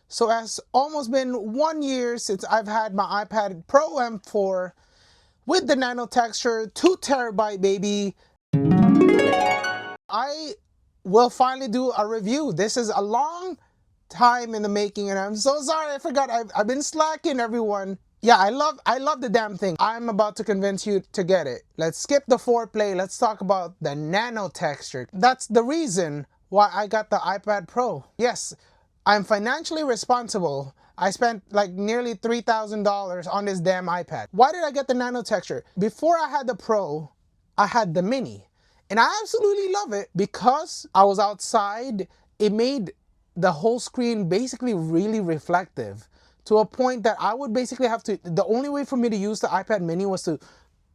So it's almost been 1 year since I've had my iPad Pro M4 with the Nano texture, 2 TB baby. I will finally do a review. This is a long time in the making, and I'm so sorry. I forgot. I've been slacking, everyone. Yeah, I love the damn thing. I'm about to convince you to get it. Let's skip the foreplay. Let's talk about the Nano texture. That's the reason why I got the iPad Pro. Yes, I'm financially responsible. I spent like nearly $3,000 on this damn iPad. Why did I get the Nano texture? Before I had the Pro, I had the Mini. And I absolutely love it because I was outside. It made the whole screen basically really reflective to a point that I would basically have to, the only way for me to use the iPad mini was to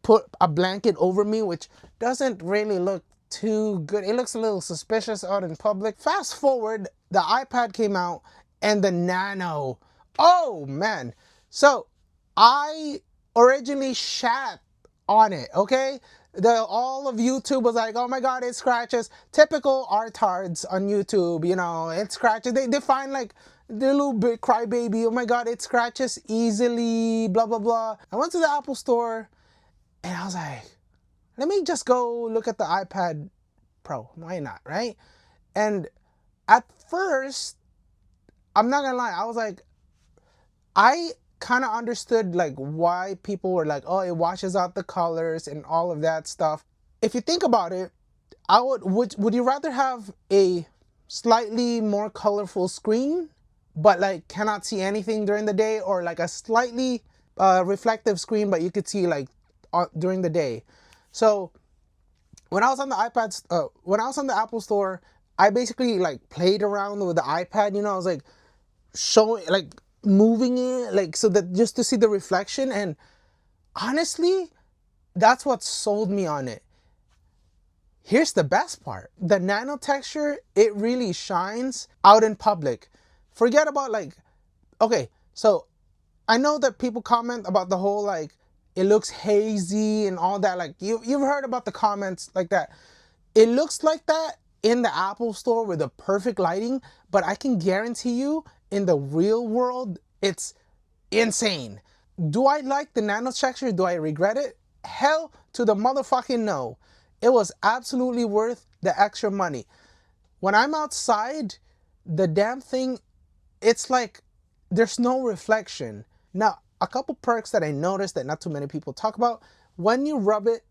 put a blanket over me, which doesn't really look too good. It looks a little suspicious out in public. Fast forward, the iPad came out and the Nano. Oh man. So I originally shat on it, okay? All of YouTube was like, oh my god, it scratches. Typical artards on YouTube, you know, it scratches. They find like the little bit crybaby, oh my god, it scratches easily, blah blah blah. I went to the Apple store and I was like, let me just go look at the iPad Pro. Why not, right? And at first, I'm not gonna lie, I was like, I kind of understood like why people were like, oh, it washes out the colors and all of that stuff. If you think about it, I would you rather have a slightly more colorful screen but like cannot see anything during the day, or like a slightly reflective screen but you could see like during the day? So when I was on the when I was on the Apple store, I basically like played around with the iPad. You know, I was like showing, like moving it, like so that just to see the reflection. And honestly, that's what sold me on it. Here's the best part. The nano texture, it really shines out in public. Forget about like, okay, so I know that people comment about the whole like, it looks hazy and all that. Like you've heard about the comments like that. It looks like that in the Apple store with the perfect lighting, but I can guarantee you in the real world, it's insane. Do I like the nano texture? Do I regret it? Hell to the motherfucking no. It was absolutely worth the extra money. When I'm outside, the damn thing, it's like there's no reflection. Now, a couple perks that I noticed that not too many people talk about, when you rub it,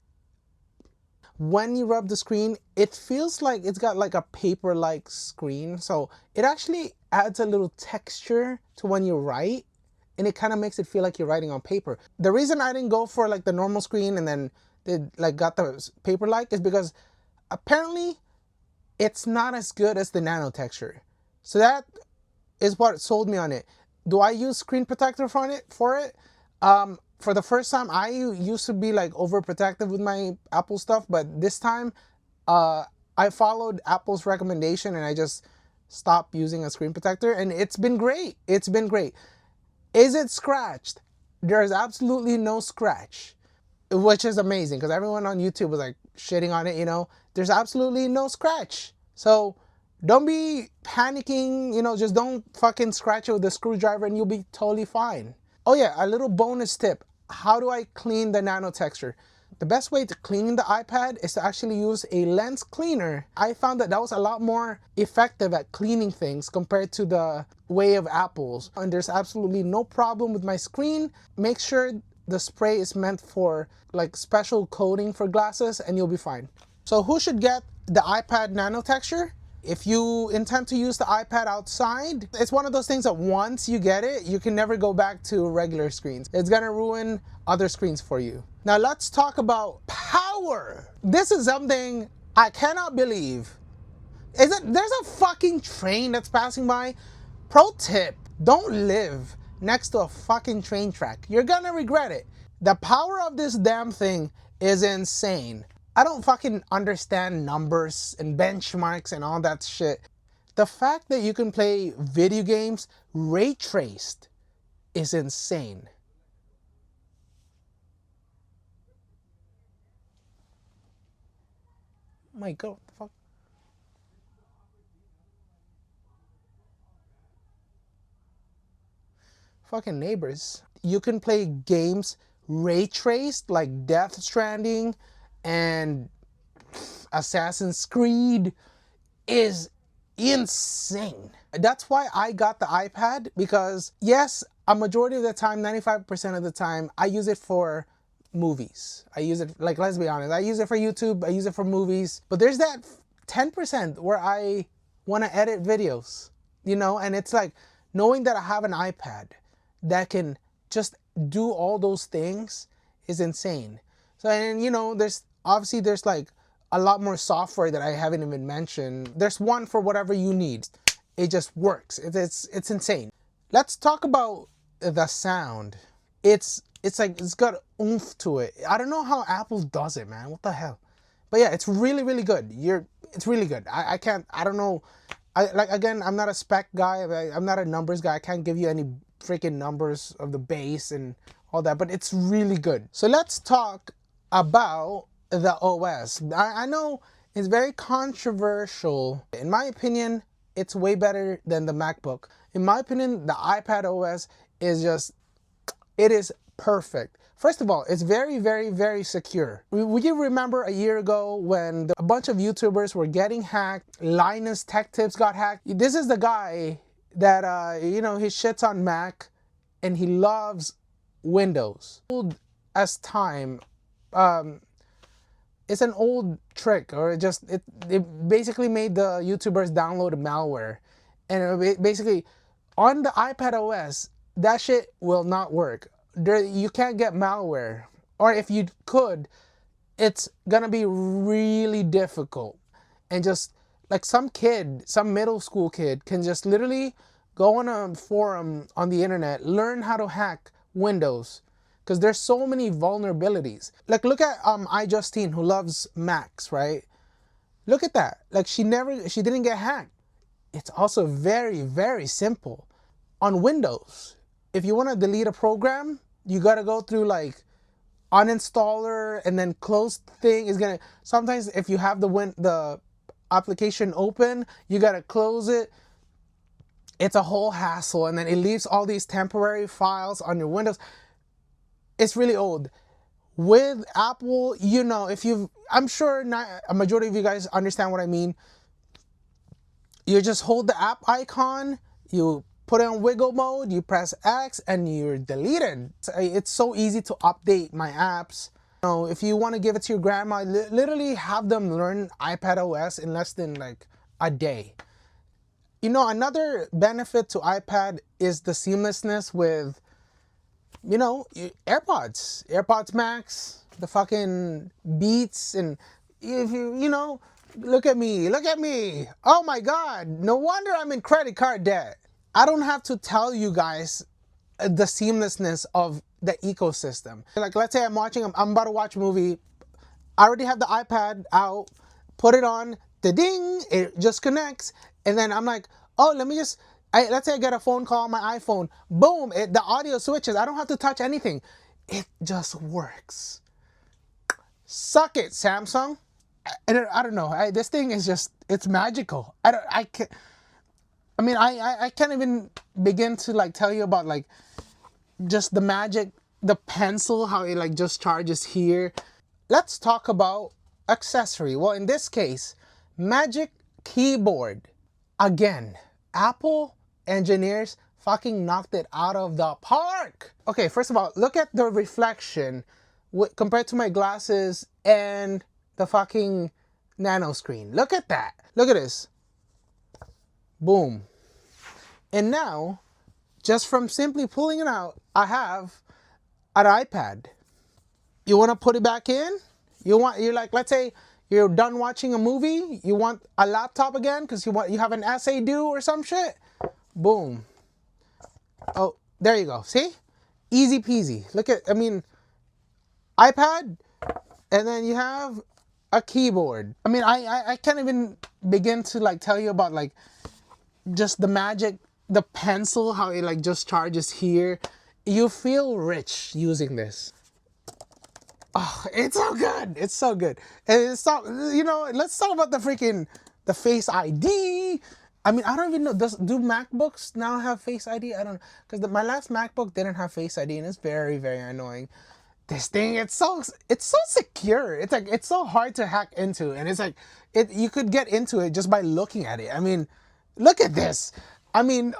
when you rub the screen, it feels like it's got like a paper-like screen. So it actually adds a little texture to when you write, and it kind of makes it feel like you're writing on paper. The reason I didn't go for like the normal screen and then did like got the paper-like is because apparently it's not as good as the nano texture. So that is what sold me on it. Do I use screen protector for it? For the first time, I used to be like overprotective with my Apple stuff, but this time, I followed Apple's recommendation and I just stopped using a screen protector, and it's been great. It's been great. Is it scratched? There is absolutely no scratch, which is amazing because everyone on YouTube was like shitting on it, you know. There's absolutely no scratch. So don't be panicking, you know, just don't fucking scratch it with a screwdriver and you'll be totally fine. Oh yeah, a little bonus tip. How do I clean the nano texture? The best way to clean the iPad is to actually use a lens cleaner. I found that that was a lot more effective at cleaning things compared to the way of Apple's. And there's absolutely no problem with my screen. Make sure the spray is meant for like special coating for glasses and you'll be fine. So who should get the iPad nano texture? If you intend to use the iPad outside, it's one of those things that once you get it, you can never go back to regular screens. It's gonna ruin other screens for you. Now let's talk about power. This is something I cannot believe. There's a fucking train that's passing by? Pro tip, don't live next to a fucking train track. You're gonna regret it. The power of this damn thing is insane. I don't fucking understand numbers and benchmarks and all that shit. The fact that you can play video games ray traced is insane. My god, what the fuck? fucking neighbors. You can play games ray traced like Death Stranding and Assassin's Creed is insane. That's why I got the iPad, because yes, a majority of the time, 95% of the time, I use it for movies. I use it, like, let's be honest, I use it for YouTube, I use it for movies, but there's that 10% where I want to edit videos, you know, and it's like knowing that I have an iPad that can just do all those things is insane. So, and you know, there's like a lot more software that I haven't even mentioned. There's one for whatever you need. It just works. It's insane. Let's talk about the sound. It's like it's got oomph to it. I don't know how Apple does it, man. What the hell? But yeah, it's really, really good. It's really good. I don't know. Again, I'm not a spec guy. I'm not a numbers guy. I can't give you any freaking numbers of the bass and all that, but it's really good. So let's talk about the OS. I know it's very controversial. In my opinion, it's way better than the MacBook. In my opinion, the iPadOS is just, it is perfect. First of all, it's very, very, very secure. Would you remember a year ago when a bunch of YouTubers were getting hacked? Linus Tech Tips got hacked. This is the guy that, you know, he shits on Mac and he loves Windows. Old as time, it's an old trick, or it basically made the YouTubers download malware. And it basically, on the iPadOS, that shit will not work. You can't get malware, or if you could, it's gonna be really difficult. And just like some middle school kid can just literally go on a forum on the internet, learn how to hack Windows, because there's so many vulnerabilities. Like, look at iJustine, who loves Macs, right? Look at that. Like, she didn't get hacked. It's also very, very simple. On Windows, if you want to delete a program, you got to go through like uninstaller and then close thing is gonna, sometimes if you have the application open, you got to close it. It's a whole hassle, and then it leaves all these temporary files on your Windows. It's really old. With Apple, you know, I'm sure not a majority of you guys understand what I mean. You just hold the app icon, you put it on wiggle mode, you press X, and you're deleted. It's so easy to update my apps. You know, if you want to give it to your grandma, literally have them learn iPadOS in less than like a day. You know, another benefit to iPad is the seamlessness with, you know, AirPods Max, the fucking Beats, and if you know, look at me. Oh my God, no wonder I'm in credit card debt. I don't have to tell you guys the seamlessness of the ecosystem. Like, let's say I'm about to watch a movie. I already have the iPad out, put it on, ding, it just connects, and then I'm like, oh, let's say I get a phone call on my iPhone, boom, the audio switches. I don't have to touch anything. It just works. Suck it, Samsung. I don't know. This thing is just, it's magical. I can't even begin to like tell you about like just the magic, the pencil, how it like just charges here. Let's talk about accessory. Well, in this case, Magic Keyboard. Again, Apple engineers fucking knocked it out of the park. Okay, first of all, look at the reflection compared to my glasses and the fucking Nano screen. Look at that. Look at this. Boom. And now, just from simply pulling it out, I have an iPad. You want to put it back in? You're like, let's say you're done watching a movie, you want a laptop again because you have an essay due or some shit. Boom. Oh, there you go. See? Easy peasy. Look at, iPad, and then you have a keyboard. I can't even begin to like tell you about like just the magic, the pencil, how it like just charges here. You feel rich using this. Oh, it's so good. It's so good. And let's talk about the Face ID. I mean, I don't even know. Do MacBooks now have Face ID? I don't know, because my last MacBook didn't have Face ID, and it's very, very annoying. This thing, it's so secure. It's like it's so hard to hack into, and it's like you could get into it just by looking at it. I mean, look at this. I mean,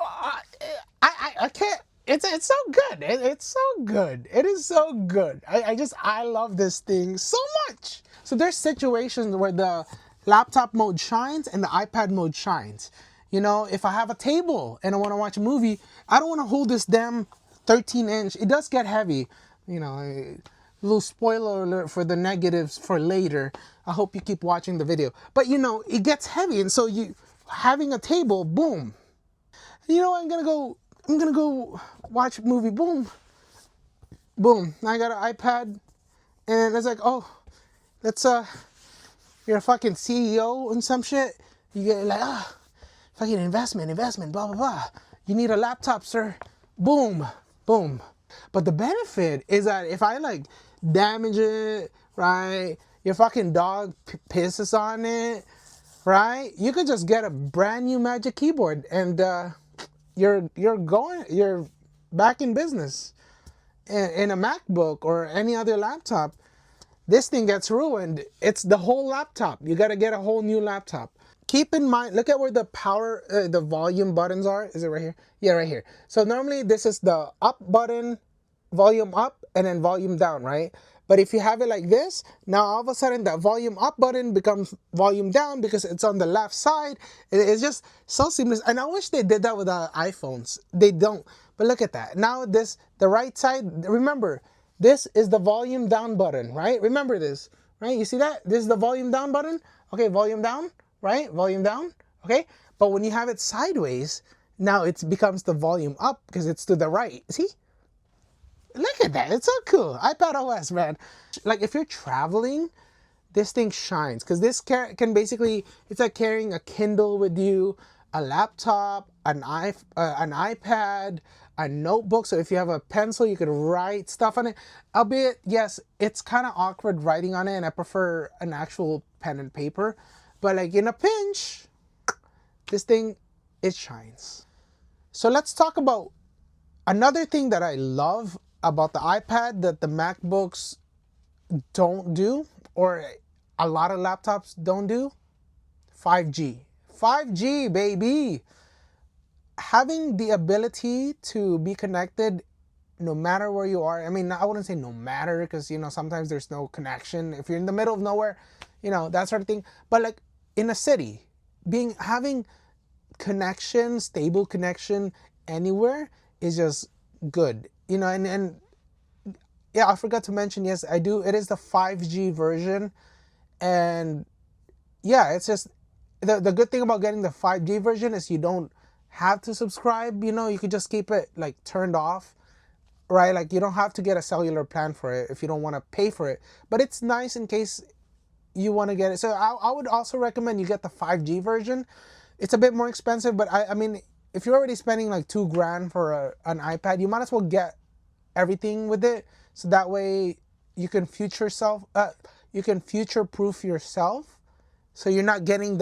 I can't. It's so good. It's so good. It is so good. I love this thing so much. So there's situations where the laptop mode shines and the iPad mode shines. You know, if I have a table and I want to watch a movie, I don't want to hold this damn 13-inch. It does get heavy. You know, a little spoiler alert for the negatives for later. I hope you keep watching the video. But you know, it gets heavy, and so you having a table, boom. You know, I'm gonna go watch a movie, boom, boom. I got an iPad, and it's like, oh, let's you're a fucking CEO and some shit. You get like, fucking investment, blah blah blah. You need a laptop, sir. Boom, boom. But the benefit is that if I like damage it, right? Your fucking dog pisses on it, right? You could just get a brand new Magic Keyboard, and you're back in business. In a MacBook or any other laptop, this thing gets ruined. It's the whole laptop. You got to get a whole new laptop. Keep in mind, look at where the power, the volume buttons are. Is it right here? Yeah, right here. So normally this is the up button, volume up, and then volume down, right? But if you have it like this, now all of a sudden that volume up button becomes volume down because it's on the left side. It's just so seamless. And I wish they did that with iPhones. They don't. But look at that. Now the right side, remember, this is the volume down button, right? Remember this, right? You see that? This is the volume down button. Okay, volume down, right? Volume down, okay? But when you have it sideways, now it becomes the volume up because it's to the right. See? Look at that. It's so cool. iPadOS, man. Like if you're traveling, this thing shines because this can basically, it's like carrying a Kindle with you, a laptop, an iPad, a notebook. So if you have a pencil, you could write stuff on it. Albeit, yes, it's kind of awkward writing on it, and I prefer an actual pen and paper. But like in a pinch, this thing, it shines. So let's talk about another thing that I love about the iPad that the MacBooks don't do, or a lot of laptops don't do. 5G. 5G, baby. Having the ability to be connected no matter where you are. I mean, I wouldn't say no matter, because, you know, sometimes there's no connection. If you're in the middle of nowhere, you know, that sort of thing. But like in a city, having connection, stable connection anywhere is just good. You know, and yeah, I forgot to mention, yes, I do. It is the 5G version. And yeah, it's just the good thing about getting the 5G version is you don't have to subscribe. You know, you could just keep it like turned off, right? Like you don't have to get a cellular plan for it if you don't want to pay for it. But it's nice in case you want to get it. So I would also recommend you get the 5G version. It's a bit more expensive, but I mean, if you're already spending like $2,000 for an iPad, you might as well get everything with it. So that way you can you can future proof yourself. So you're not getting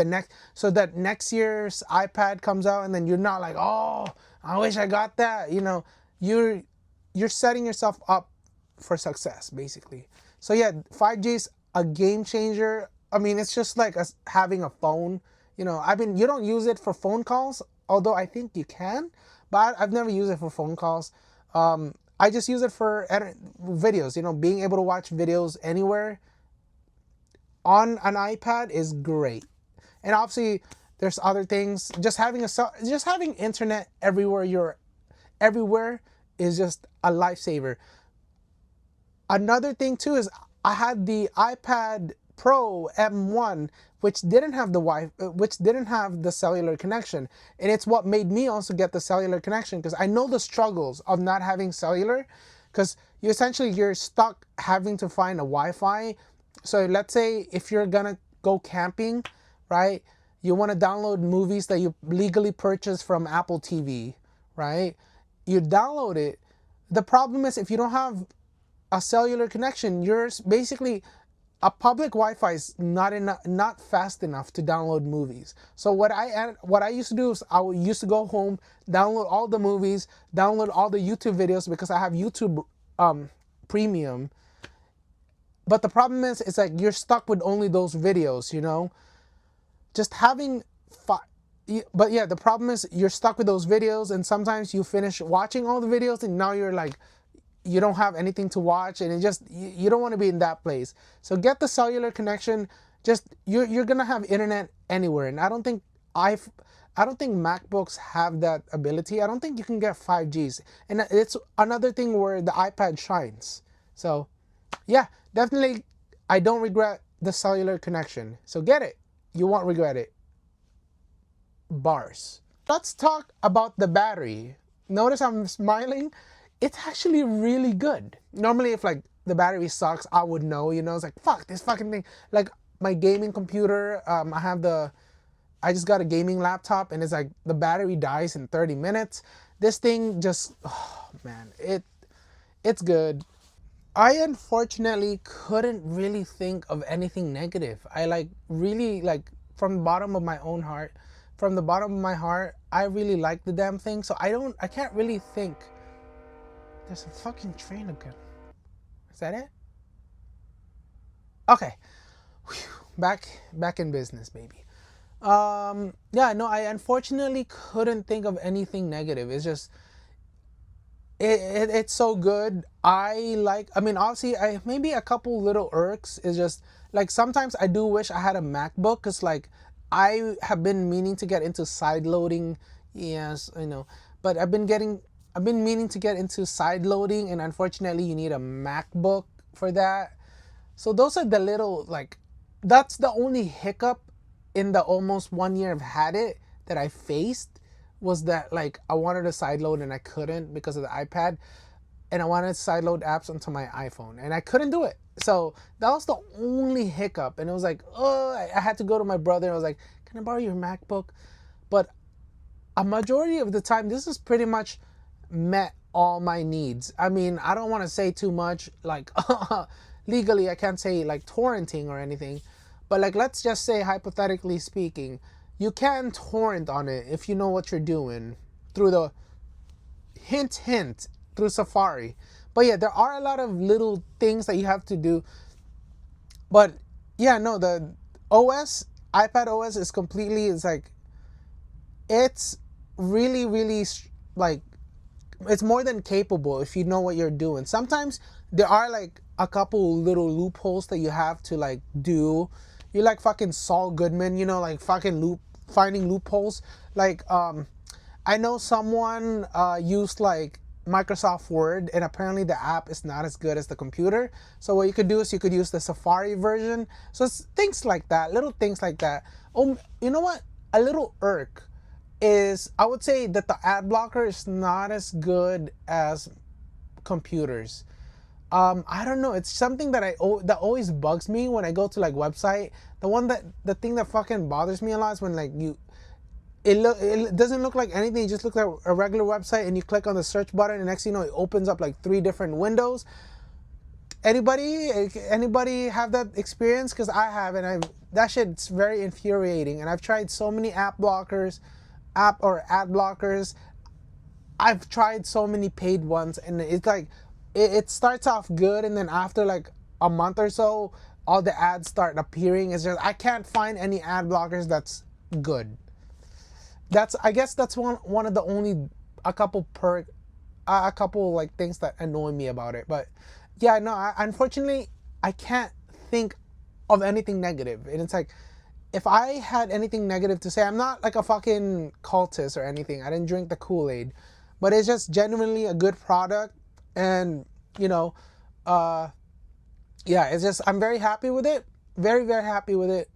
so that next year's iPad comes out and then you're not like, oh, I wish I got that. You know, you're setting yourself up for success, basically. So yeah, 5G is a game changer. I mean, it's just like having a phone. You know, you don't use it for phone calls, although I think you can, but I've never used it for phone calls. I just use it for videos, you know, being able to watch videos anywhere on an iPad is great. And obviously there's other things. Just having internet everywhere is just a lifesaver. Another thing too is I had the iPad Pro M1, which didn't have the cellular connection, and it's what made me also get the cellular connection, because I know the struggles of not having cellular, because you're stuck having to find a Wi-Fi. So let's say if you're gonna go camping, right? You want to download movies that you legally purchased from Apple TV, right? You download it. The problem is if you don't have a cellular connection, you're basically a public Wi-Fi is not fast enough to download movies. So what I used to do is used to go home, download all the movies, download all the YouTube videos because I have YouTube Premium. But the problem is, it's like you're stuck with only those videos, you know. Just having, but yeah, the problem is you're stuck with those videos, and sometimes you finish watching all the videos, and now you're like, you don't have anything to watch, and it just you don't want to be in that place. So get the cellular connection. Just you're gonna have internet anywhere, and I don't think MacBooks have that ability. I don't think you can get 5Gs, and it's another thing where the iPad shines. So yeah, definitely, I don't regret the cellular connection. So get it. You won't regret it. Bars. Let's talk about the battery. Notice I'm smiling. It's actually really good. Normally, if like the battery sucks, I would know. You know, it's like fuck this fucking thing. Like my gaming computer, I just got a gaming laptop, and it's like the battery dies in 30 minutes. This thing just, oh man, it's good. I unfortunately couldn't really think of anything negative. I like really like from the bottom of my own heart, from the bottom of my heart, I really like the damn thing. So I can't really think. There's a fucking train again. Is that it? Okay. Whew. Back in business, baby. Yeah, no, I unfortunately couldn't think of anything negative. It's just it's so good. I mean, obviously, I maybe a couple little irks is just like sometimes I do wish I had a MacBook because like I have been meaning to get into side loading. Yes, I know, but I've been meaning to get into side loading, and unfortunately, you need a MacBook for that. So those are the little like that's the only hiccup in the almost 1 year I've had it that I faced was that like I wanted to sideload and I couldn't because of the iPad, and I wanted to sideload apps onto my iPhone and I couldn't do it. So that was the only hiccup, and it was like, oh, I had to go to my brother and I was like, can I borrow your MacBook? But a majority of the time, this has pretty much met all my needs. I mean, I don't want to say too much, like legally I can't say like torrenting or anything, but like let's just say hypothetically speaking, you can torrent on it if you know what you're doing through the hint through Safari. But yeah, there are a lot of little things that you have to do. But yeah, no, the OS, iPad OS is completely, it's like, it's really, really like, it's more than capable if you know what you're doing. Sometimes there are like a couple little loopholes that you have to like do. You're like fucking Saul Goodman, you know, like fucking finding loopholes. Like I know someone used like Microsoft Word, and apparently the app is not as good as the computer. So what you could do is you could use the Safari version. So it's things like that, little things like that. Oh, you know what? A little irk is I would say that the ad blocker is not as good as computers. I don't know. It's something that that always bugs me when I go to like website. The thing that fucking bothers me a lot is when like it doesn't look like anything. It just looks like a regular website, and you click on the search button, and next thing you know, it opens up like 3 different windows. Anybody have that experience? Because I have, and that shit's very infuriating. And I've tried so many ad blockers. I've tried so many paid ones, and it's like it starts off good, and then after like a month or so, all the ads start appearing. It's just I can't find any ad blockers that's good. I guess that's one of the only a couple like things that annoy me about it. But yeah, no, unfortunately I can't think of anything negative, and it's like, if I had anything negative to say, I'm not like a fucking cultist or anything. I didn't drink the Kool-Aid, but it's just genuinely a good product, and you know, yeah, it's just I'm very happy with it. Very, very happy with it.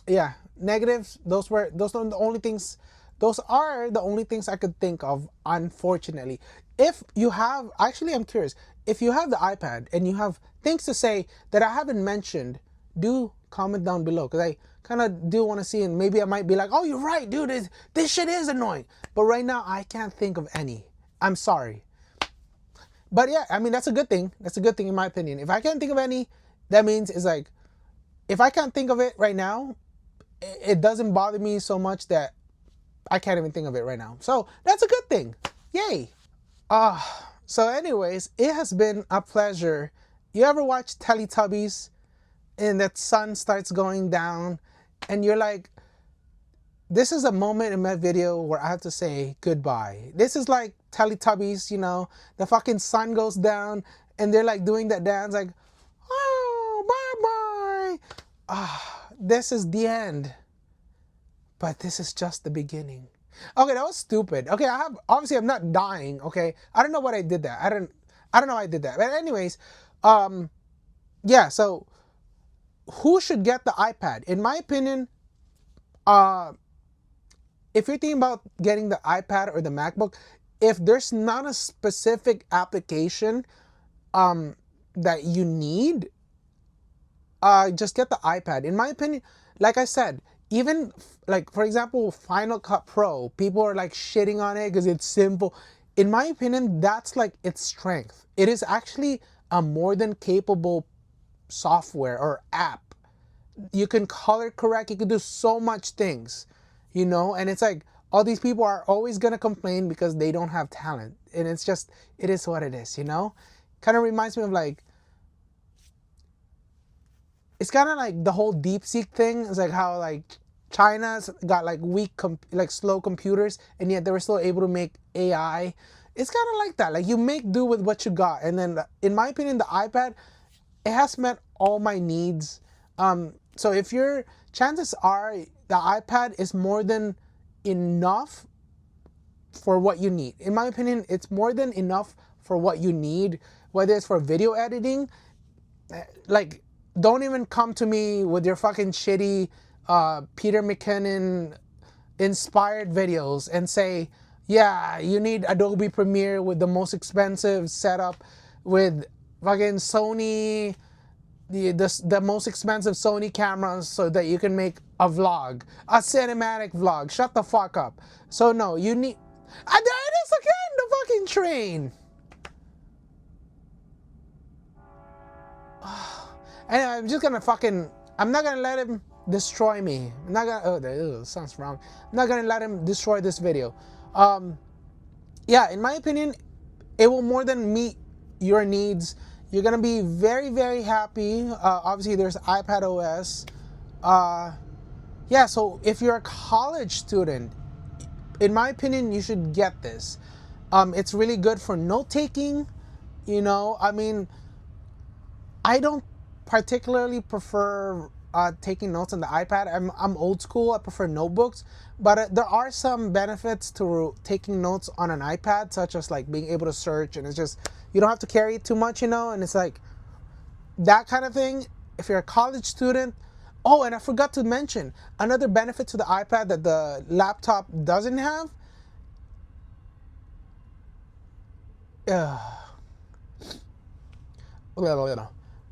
Yeah, negatives. Those are the only things. Those are the only things I could think of. Unfortunately, if you have, actually, I'm curious. If you have the iPad and you have things to say that I haven't mentioned, do comment down below, because I kind of do want to see, and maybe I might be like, oh, you're right, dude, this shit is annoying. But right now I can't think of any. I'm sorry. But yeah, I mean, that's a good thing. That's a good thing in my opinion. If I can't think of any, that means it's like if I can't think of it right now, it doesn't bother me so much that I can't even think of it right now. So that's a good thing. Yay. So anyways, it has been a pleasure. You ever watch Teletubbies and that sun starts going down and you're like, this is a moment in my video where I have to say goodbye. This is like Teletubbies, you know, the fucking sun goes down and they're like doing that dance like, oh, bye-bye. This is the end. But this is just the beginning. Okay, that was stupid. Okay, obviously I'm not dying, okay? I don't know what I did that. I don't know why I did that. But anyways, yeah, so who should get the iPad? In my opinion, uh if you're thinking about getting the iPad or the MacBook, if there's not a specific application that you need, just get the iPad. In my opinion, like I said, even like for example, Final Cut Pro, people are like shitting on it because it's simple. In my opinion, that's like its strength. It is actually a more than capable software or app. You can color correct, you can do so much things, you know, and it's like all these people are always gonna complain because they don't have talent. And it's just, it is what it is, you know? Kind of reminds me of like, it's kind of like the whole DeepSeek thing. It's like how like China's got like weak, like slow computers, and yet they were still able to make AI. It's kind of like that. Like you make do with what you got, and then in my opinion, the iPad, it has met all my needs. So if you're, chances are the iPad is more than enough for what you need. In my opinion, it's more than enough for what you need, whether it's for video editing. Like, don't even come to me with your fucking shitty Peter McKinnon inspired videos and say, yeah, you need Adobe Premiere with the most expensive setup with fucking Sony, the most expensive Sony cameras so that you can make a vlog, a cinematic vlog. Shut the fuck up. So no, you need, there it is again, the fucking train. And I'm just gonna fucking, I'm not gonna let him destroy me. I'm not gonna, oh, that sounds wrong. I'm not gonna let him destroy this video. Yeah, in my opinion, it will more than meet your needs. You're gonna be very, very happy. Obviously, there's iPadOS. Yeah, so if you're a college student, in my opinion, you should get this. It's really good for note taking. You know, I mean, I don't particularly prefer taking notes on the iPad. I'm old school. I prefer notebooks, but there are some benefits to taking notes on an iPad, such as like being able to search, and it's just you don't have to carry it too much, you know. And it's like that kind of thing. If you're a college student, oh, and I forgot to mention another benefit to the iPad that the laptop doesn't have. But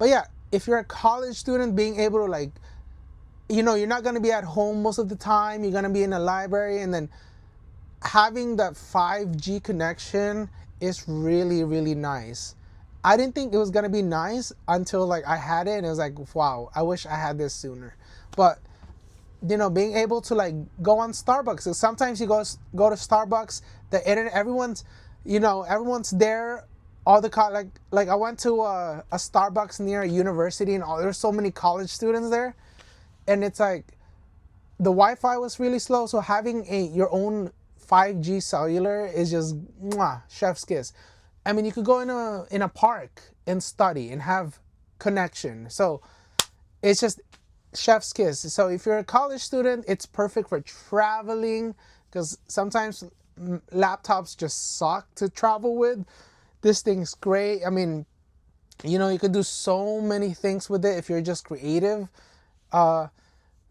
yeah, if you're a college student, being able to like, you know, you're not going to be at home most of the time. You're going to be in a library, and then having that 5G connection is really, really nice. I didn't think it was going to be nice until like I had it, and it was like, wow, I wish I had this sooner. But you know, being able to like go on Starbucks. So sometimes you go to Starbucks, the internet, everyone's, you know, everyone's there. All the like I went to a Starbucks near a university, and there's so many college students there, and it's like the Wi-Fi was really slow. So having your own 5G cellular is just mwah, chef's kiss. I mean, you could go in a park and study and have connection. So it's just chef's kiss. So if you're a college student, it's perfect for traveling because sometimes laptops just suck to travel with. This thing's great. I mean, you know, you could do so many things with it if you're just creative. You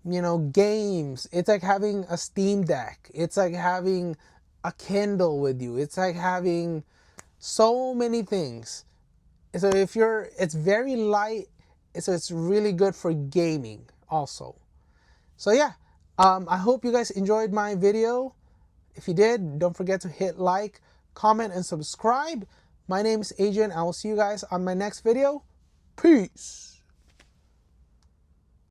know, games. It's like having a Steam Deck. It's like having a Kindle with you. It's like having so many things. So if you're, it's very light. So it's really good for gaming also. So yeah, I hope you guys enjoyed my video. If you did, don't forget to hit like, comment, and subscribe. My name is Adrian. I will see you guys on my next video. Peace.